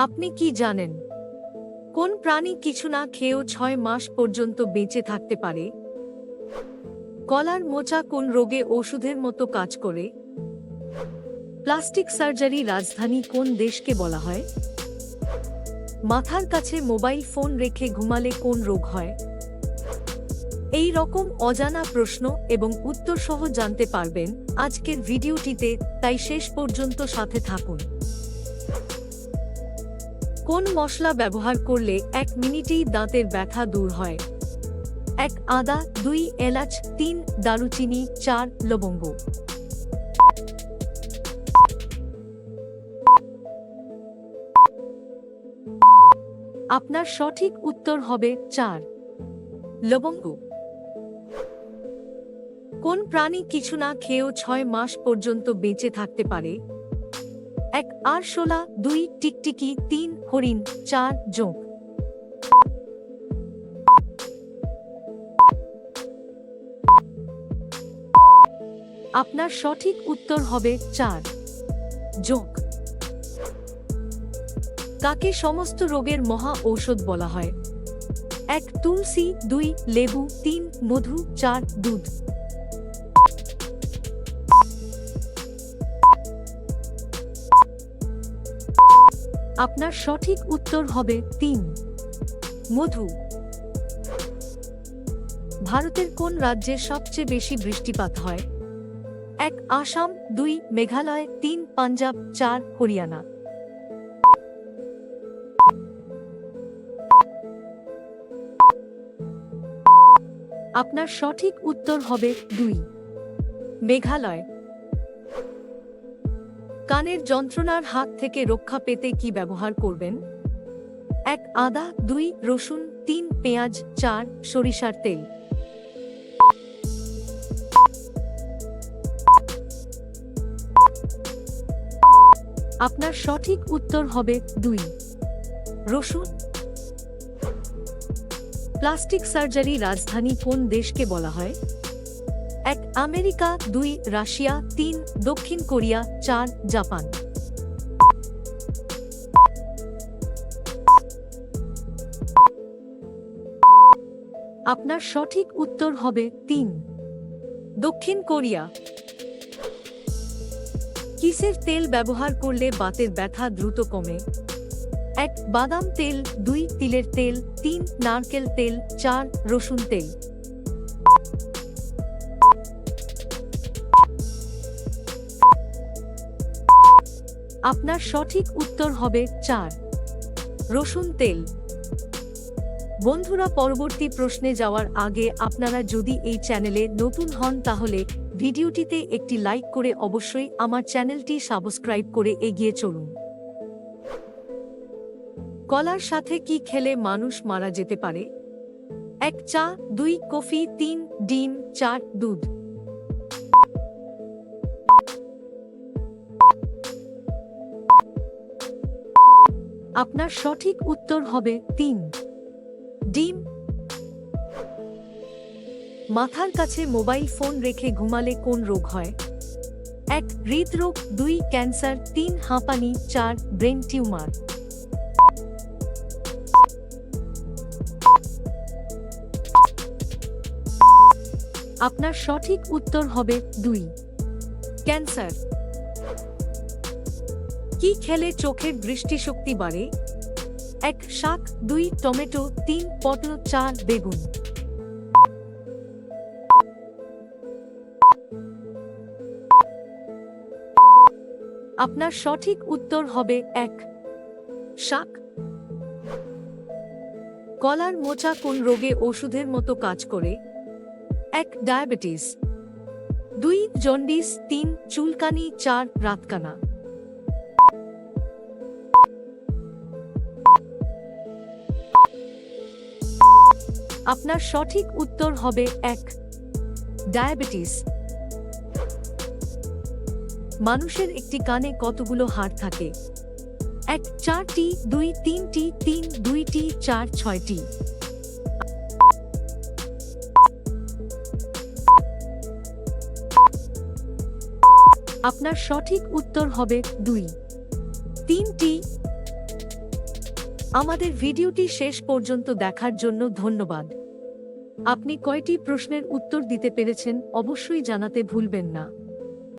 আপনি কি জানেন কোন প্রাণী কিছু না খেয়েও ৬ মাস পর্যন্ত বেঁচে থাকতে পারে? কলার মোচা কোন রোগে ওষুধের মতো কাজ করে? প্লাস্টিক সার্জারি রাজধানী কোন দেশকে বলা হয়? মাথার কাছে মোবাইল ফোন রেখে ঘুমালে কোন রোগ হয়? এই রকম অজানা প্রশ্ন এবং উত্তর সহ জানতে পারবেন আজকের ভিডিওটিতে, তাই শেষ পর্যন্ত সাথে থাকুন। কোন মশলা ব্যবহার করলে ১ মিনিটেই দাঁতের ব্যথা দূর হয়? ১ আদা, ২ এলাচ, ৩ দারুচিনি, ৪ লবঙ্গ। আপনার সঠিক উত্তর হবে ৪ লবঙ্গ। কোন প্রাণী কিছু না খেয়েও ৬ মাস পর্যন্ত বেঁচে থাকতে পারে? ১ আরশোলা, ২ টিকটিকি, ৩ হরিণ, ৪ জোঁক। আপনার সঠিক উত্তর হবে ৪ জোঁক। কাকে সমস্ত রোগের মহা ঔষধ বলা হয়? ১ তুলসী, ২ লেবু, ৩ মধু, ৪ দুধ। আপনার সঠিক উত্তর হবে ৩ মধু। ভারতের কোন রাজ্যে সবচেয়ে বেশি বৃষ্টিপাত হয়? ১ আসাম, ২ মেঘালয়, ৩ পাঞ্জাব, ৪ হরিয়ানা। আপনার সঠিক উত্তর হবে ২ মেঘালয়। কানের যন্ত্রণার হাত থেকে রক্ষা পেতে কি ব্যবহার করবেন? ১ আদা, ২ রসুন, ৩ পেঁয়াজ, ৪ সরিষার তেল। আপনার সঠিক উত্তর হবে ২ রসুন। প্লাস্টিক সার্জারি রাজধানী কোন দেশকে বলা হয়? ১ আমেরিকা, ২ রাশিয়া, ৩ দক্ষিণ কোরিয়া, ৪ জাপান। আপনার সঠিক উত্তর হবে ৩ দক্ষিণ কোরিয়া। কিসের তেল ব্যবহার করলে বাতের ব্যথা দ্রুত কমে? ১ বাদাম তেল, ২ তিলের তেল, ৩ নারকেল তেল, ৪ রসুন তেল। আপনার সঠিক উত্তর হবে ৪ রসুন তেল। বন্ধুরা, পরবর্তী প্রশ্নে যাওয়ার আগে আপনারা যদি এই চ্যানেলে নতুন হন তাহলে ভিডিওটিতে একটি লাইক করে অবশ্যই আমার চ্যানেলটি সাবস্ক্রাইব করে এগিয়ে চলুন। কলার সাথে কি খেলে মানুষ মারা যেতে পারে? ১ চা, ২ কফি, ৩ ডিম, ৪ দুধ। আপনার সঠিক উত্তর হবে ৩ ডিম। মাথার কাছে মোবাইল ফোন রেখে ঘুমালে কোন রোগ হয়? ১ হৃদরোগ, ২ ক্যান্সার, ৩ হাঁপানি, ৪ ব্রেন টিউমার। আপনার সঠিক উত্তর হবে ২ ক্যান্সার। কি খেলে চোখের দৃষ্টিশক্তি বাড়ে? ১ শাক, ২ টমেটো, ৩ পটল, ৪ বেগুন। আপনার সঠিক উত্তর হবে ১ শাক। কলার মোচা কোন রোগে ওষুধের মতো কাজ করে? ১ ডায়াবেটিস, ২ জন্ডিস, ৩ চুলকানি, ৪ রাতকানা। আপনার সঠিক উত্তর হবে ১ ডায়াবেটিস। মানুষের একটি কানে কতগুলো হাড় থাকে? ১ ৪টি, ২ ৩টি, ৩ ২টি, ৪ ৬টি। আপনার সঠিক উত্তর হবে ২ ৩টি। আমাদের ভিডিওটি শেষ পর্যন্ত দেখার জন্য ধন্যবাদ। আপনি কয়টি প্রশ্নের উত্তর দিতে পেরেছেন অবশ্যই জানাতে ভুলবেন না।